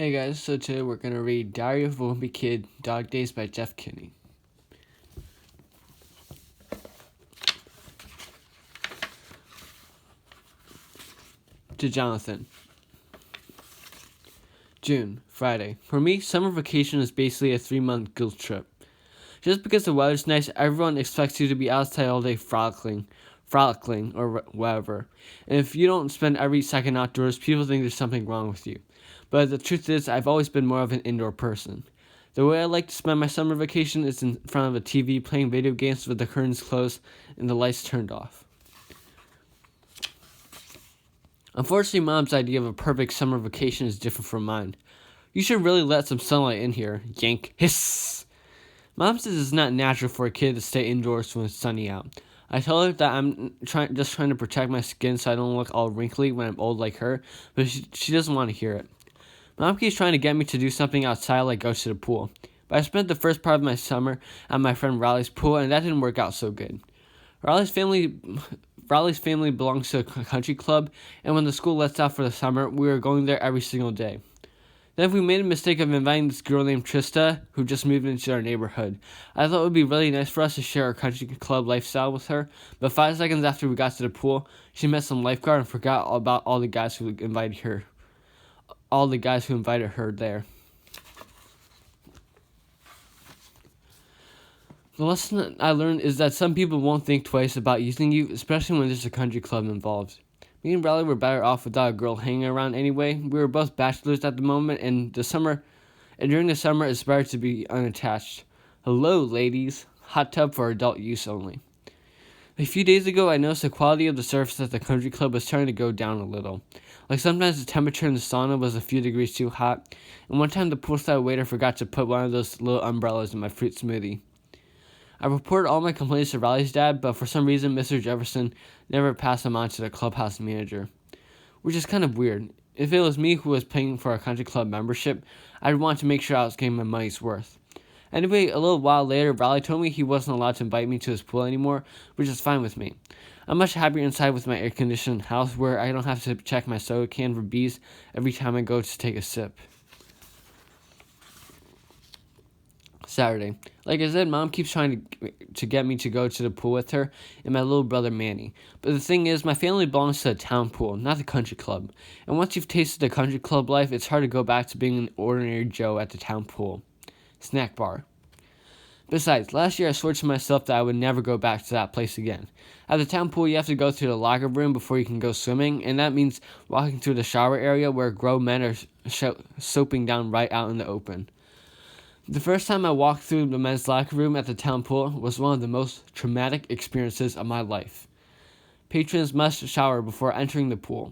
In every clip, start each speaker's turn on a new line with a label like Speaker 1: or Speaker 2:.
Speaker 1: Hey guys, so today we're going to read Diary of a Wimpy Kid, Dog Days by Jeff Kinney. To Jonathan. June, Friday. For me, summer vacation is basically a 3-month guilt trip. Just because the weather's nice, everyone expects you to be outside all day frolicking, or whatever. And if you don't spend every second outdoors, people think there's something wrong with you. But the truth is, I've always been more of an indoor person. The way I like to spend my summer vacation is in front of a TV playing video games with the curtains closed and the lights turned off. Unfortunately, Mom's idea of a perfect summer vacation is different from mine. You should really let some sunlight in here. Yank. Hiss. Mom says it's not natural for a kid to stay indoors when it's sunny out. I tell her that I'm just trying to protect my skin so I don't look all wrinkly when I'm old like her, but she doesn't want to hear it. Mom keeps trying to get me to do something outside like go to the pool. But I spent the first part of my summer at my friend Riley's pool, and that didn't work out so good. Riley's family belongs to a country club, and when the school lets out for the summer, we were going there every single day. Then we made a mistake of inviting this girl named Trista, who just moved into our neighborhood. I thought it would be really nice for us to share our country club lifestyle with her, but 5 seconds after we got to the pool, she met some lifeguard and forgot all about all the guys who invited her. All the guys who invited her there. The lesson I learned is that some people won't think twice about using you, especially when there's a country club involved. Me and Riley were better off without a girl hanging around anyway. We were both bachelors at the moment, and during the summer, it's better to be unattached. Hello, ladies. Hot tub for adult use only. A few days ago, I noticed the quality of the surface at the country club was starting to go down a little. Like sometimes the temperature in the sauna was a few degrees too hot, and one time the poolside waiter forgot to put one of those little umbrellas in my fruit smoothie. I reported all my complaints to Riley's dad, but for some reason Mr. Jefferson never passed them on to the clubhouse manager, which is kind of weird. If it was me who was paying for a country club membership, I'd want to make sure I was getting my money's worth. Anyway, a little while later, Riley told me he wasn't allowed to invite me to his pool anymore, which is fine with me. I'm much happier inside with my air-conditioned house where I don't have to check my soda can for bees every time I go to take a sip. Saturday. Like I said, Mom keeps trying to get me to go to the pool with her and my little brother Manny. But the thing is, my family belongs to a town pool, not the country club. And once you've tasted the country club life, it's hard to go back to being an ordinary Joe at the town pool. Snack bar. Besides, last year I swore to myself that I would never go back to that place again. At the town pool, you have to go to the locker room before you can go swimming, and that means walking through the shower area where grown men are soaping down right out in the open. The first time I walked through the men's locker room at the town pool was one of the most traumatic experiences of my life. Patrons must shower before entering the pool.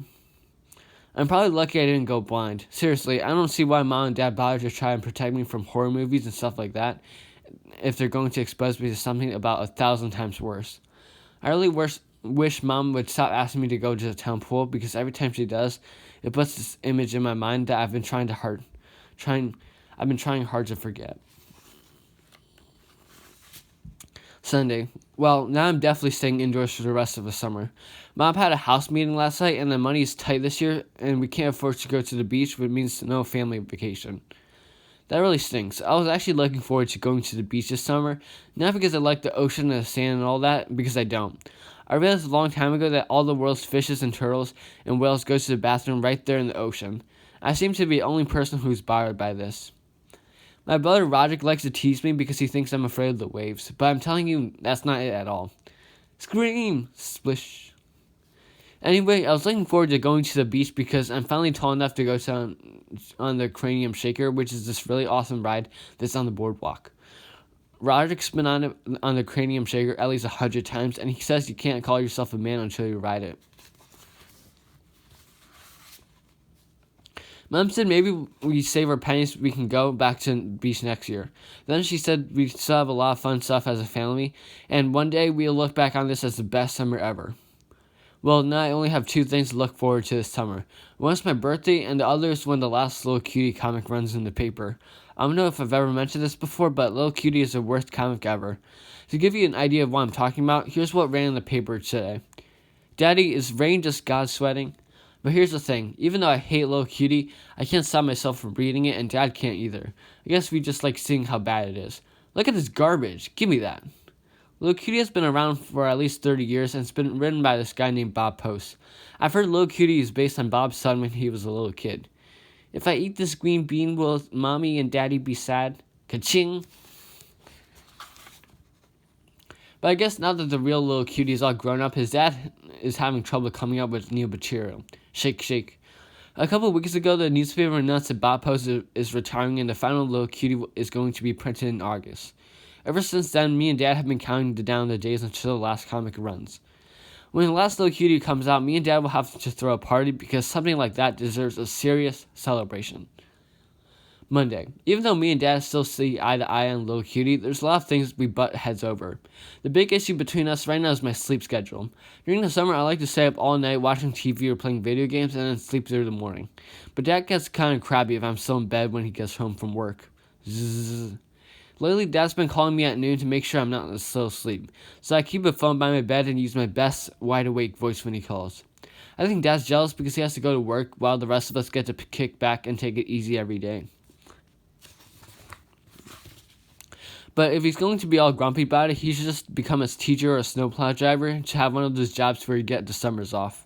Speaker 1: I'm probably lucky I didn't go blind. Seriously, I don't see why Mom and Dad bothered to try and protect me from horror movies and stuff like that if they're going to expose me to something about 1,000 times worse. I really wish Mom would stop asking me to go to the town pool, because every time she does, it puts this image in my mind that I've been trying hard to forget. Sunday. Well, now I'm definitely staying indoors for the rest of the summer. Mom had a house meeting last night, and the money is tight this year, and we can't afford to go to the beach, which means no family vacation. That really stinks. I was actually looking forward to going to the beach this summer, not because I like the ocean and the sand and all that, because I don't. I realized a long time ago that all the world's fishes and turtles and whales go to the bathroom right there in the ocean. I seem to be the only person who's bothered by this. My brother Roderick likes to tease me because he thinks I'm afraid of the waves, but I'm telling you, that's not it at all. Scream! Splish. Anyway, I was looking forward to going to the beach because I'm finally tall enough to go on the Cranium Shaker, which is this really awesome ride that's on the boardwalk. Roderick's been on the Cranium Shaker at least 100 times, and he says you can't call yourself a man until you ride it. Mom said maybe we save our pennies, we can go back to the beach next year. Then she said we still have a lot of fun stuff as a family, and one day we'll look back on this as the best summer ever. Well, now I only have 2 things to look forward to this summer. One's my birthday, and the other is when the last Little Cutie comic runs in the paper. I don't know if I've ever mentioned this before, but Little Cutie is the worst comic ever. To give you an idea of what I'm talking about, here's what ran in the paper today. Daddy, is rain just God sweating? But here's the thing, even though I hate Little Cutie, I can't stop myself from reading it, and Dad can't either. I guess we just like seeing how bad it is. Look at this garbage. Give me that. Little Cutie has been around for at least 30 years, and it's been written by this guy named Bob Post. I've heard Little Cutie is based on Bob's son when he was a little kid. If I eat this green bean, will Mommy and Daddy be sad? Ka-ching! But I guess now that the real Little Cutie is all grown up, his dad is having trouble coming up with new material. Shake, shake. A couple of weeks ago, the newspaper announced that Bob Post is retiring and the final Little Cutie is going to be printed in August. Ever since then, me and Dad have been counting down the days until the last comic runs. When the last Little Cutie comes out, me and Dad will have to throw a party because something like that deserves a serious celebration. Monday. Even though me and Dad still see eye to eye on Little Cutie, there's a lot of things we butt heads over. The big issue between us right now is my sleep schedule. During the summer, I like to stay up all night watching TV or playing video games and then sleep through the morning. But Dad gets kind of crabby if I'm still in bed when he gets home from work. Zzz. Lately, Dad's been calling me at noon to make sure I'm not in a slow sleep, so I keep a phone by my bed and use my best wide-awake voice when he calls. I think Dad's jealous because he has to go to work while the rest of us get to kick back and take it easy every day. But if he's going to be all grumpy about it, he should just become a teacher or a snowplow driver to have one of those jobs where you get the summers off.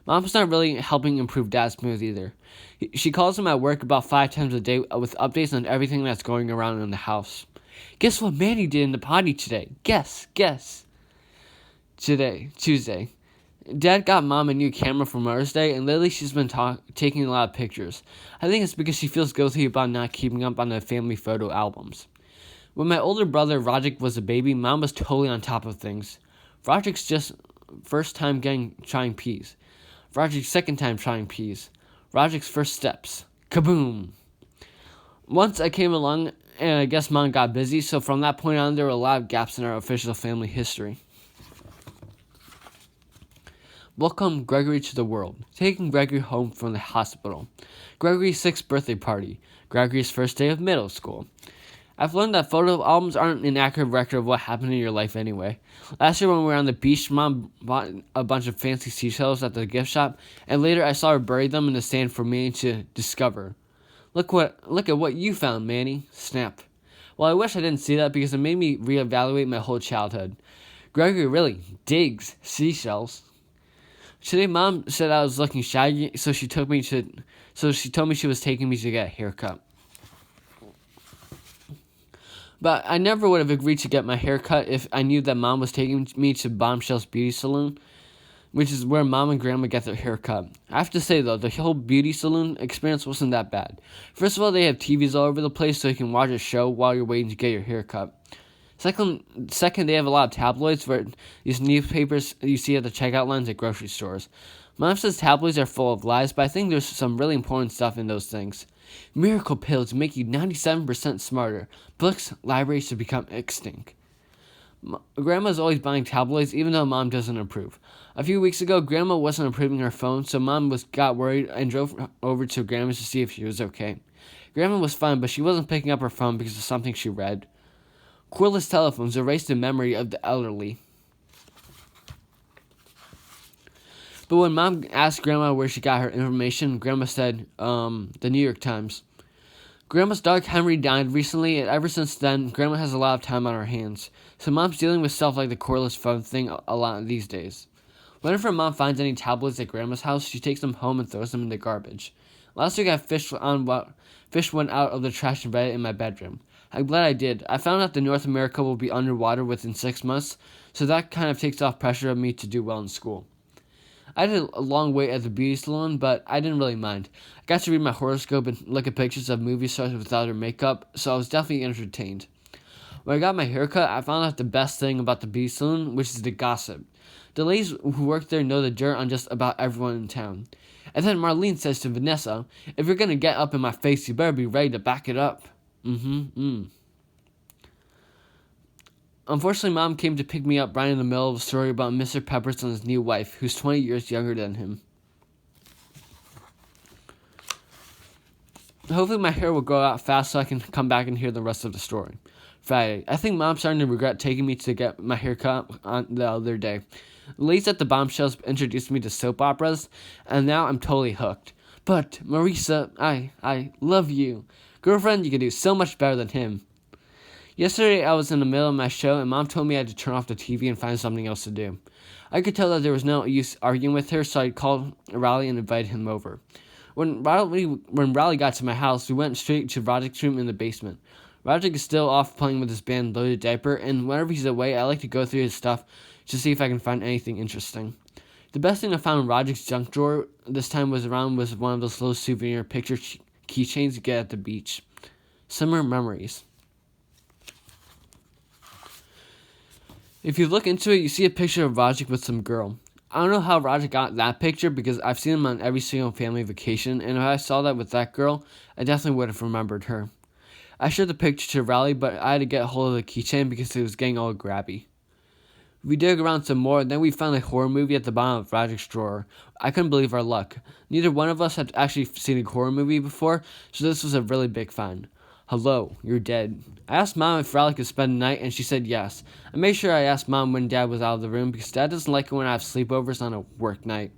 Speaker 1: Mom's not really helping improve Dad's mood either. She calls him at work about 5 times a day with updates on everything that's going around in the house. Guess what Manny did in the potty today? Guess. Today, Tuesday. Dad got Mom a new camera for Mother's Day, and lately she's been taking a lot of pictures. I think it's because she feels guilty about not keeping up on the family photo albums. When my older brother Roderick was a baby, Mom was totally on top of things. Roderick's just first time trying peas. Roderick's second time trying peas. Roderick's first steps. Kaboom! Once I came along, and I guess Mom got busy, so from that point on, there were a lot of gaps in our official family history. Welcome Gregory to the world. Taking Gregory home from the hospital. Gregory's 6th birthday party. Gregory's first day of middle school. I've learned that photo albums aren't an accurate record of what happened in your life anyway. Last year when we were on the beach, Mom bought a bunch of fancy seashells at the gift shop, and later I saw her bury them in the sand for me to discover. Look at what you found, Manny. Snap. Well, I wish I didn't see that because it made me reevaluate my whole childhood. Gregory really digs seashells. Today, Mom said I was looking shaggy, so she told me she was taking me to get a haircut. But I never would have agreed to get my hair cut if I knew that Mom was taking me to Bombshell's Beauty Salon, which is where Mom and Grandma get their hair cut. I have to say, though, the whole beauty salon experience wasn't that bad. First of all, they have TVs all over the place so you can watch a show while you're waiting to get your hair cut. Second, they have a lot of tabloids where these newspapers you see at the checkout lines at grocery stores. Mom says tabloids are full of lies, but I think there's some really important stuff in those things. Miracle pills make you 97% smarter. Books, libraries should become extinct. Grandma's always buying tabloids, even though Mom doesn't approve. A few weeks ago, Grandma wasn't approving her phone, so Mom got worried and drove over to Grandma's to see if she was okay. Grandma was fine, but she wasn't picking up her phone because of something she read. Cordless telephones erase the memory of the elderly. But when Mom asked Grandma where she got her information, Grandma said, the New York Times. Grandma's dog Henry died recently, and ever since then, Grandma has a lot of time on her hands. So Mom's dealing with stuff like the cordless phone thing a lot these days. Whenever Mom finds any tabloids at Grandma's house, she takes them home and throws them in the garbage. Last week I fish went out of the trash and read it in my bedroom. I'm glad I did. I found out that North America will be underwater within 6 months, so that kind of takes off pressure on me to do well in school. I did a long wait at the beauty salon, but I didn't really mind. I got to read my horoscope and look at pictures of movie stars without their makeup, so I was definitely entertained. When I got my haircut, I found out the best thing about the beauty salon, which is the gossip. The ladies who work there know the dirt on just about everyone in town. And then Marlene says to Vanessa, if you're going to get up in my face, you better be ready to back it up. Unfortunately, Mom came to pick me up right in the middle of a story about Mr. Peppers and his new wife, who's 20 years younger than him. Hopefully my hair will grow out fast so I can come back and hear the rest of the story. Friday. I think Mom's starting to regret taking me to get my hair cut on the other day. Lisa at the Bombshells introduced me to soap operas, and now I'm totally hooked. But, Marisa, I love you. Girlfriend, you can do so much better than him. Yesterday, I was in the middle of my show, and Mom told me I had to turn off the TV and find something else to do. I could tell that there was no use arguing with her, so I called Riley and invited him over. When Riley got to my house, we went straight to Roderick's room in the basement. Roderick is still off playing with his band Loaded Diaper, and whenever he's away, I like to go through his stuff to see if I can find anything interesting. The best thing I found in Roderick's junk drawer this time was one of those little souvenir picture keychains you get at the beach. Summer memories. If you look into it, you see a picture of Roderick with some girl. I don't know how Roderick got that picture because I've seen him on every single family vacation, and if I saw that with that girl, I definitely would have remembered her. I showed the picture to Riley, but I had to get a hold of the keychain because it was getting all grabby. We dug around some more, and then we found a horror movie at the bottom of Roderick's drawer. I couldn't believe our luck. Neither one of us had actually seen a horror movie before, so this was a really big find. Hello, you're dead. I asked Mom if Riley could spend the night, and she said yes. I made sure I asked Mom when Dad was out of the room because Dad doesn't like it when I have sleepovers on a work night.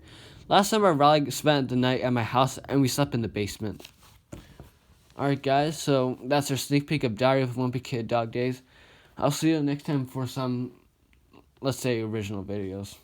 Speaker 1: Last summer, Riley spent the night at my house, and we slept in the basement. Alright guys, so that's our sneak peek of Diary of a Wimpy Kid Dog Days. I'll see you next time for some, let's say, original videos.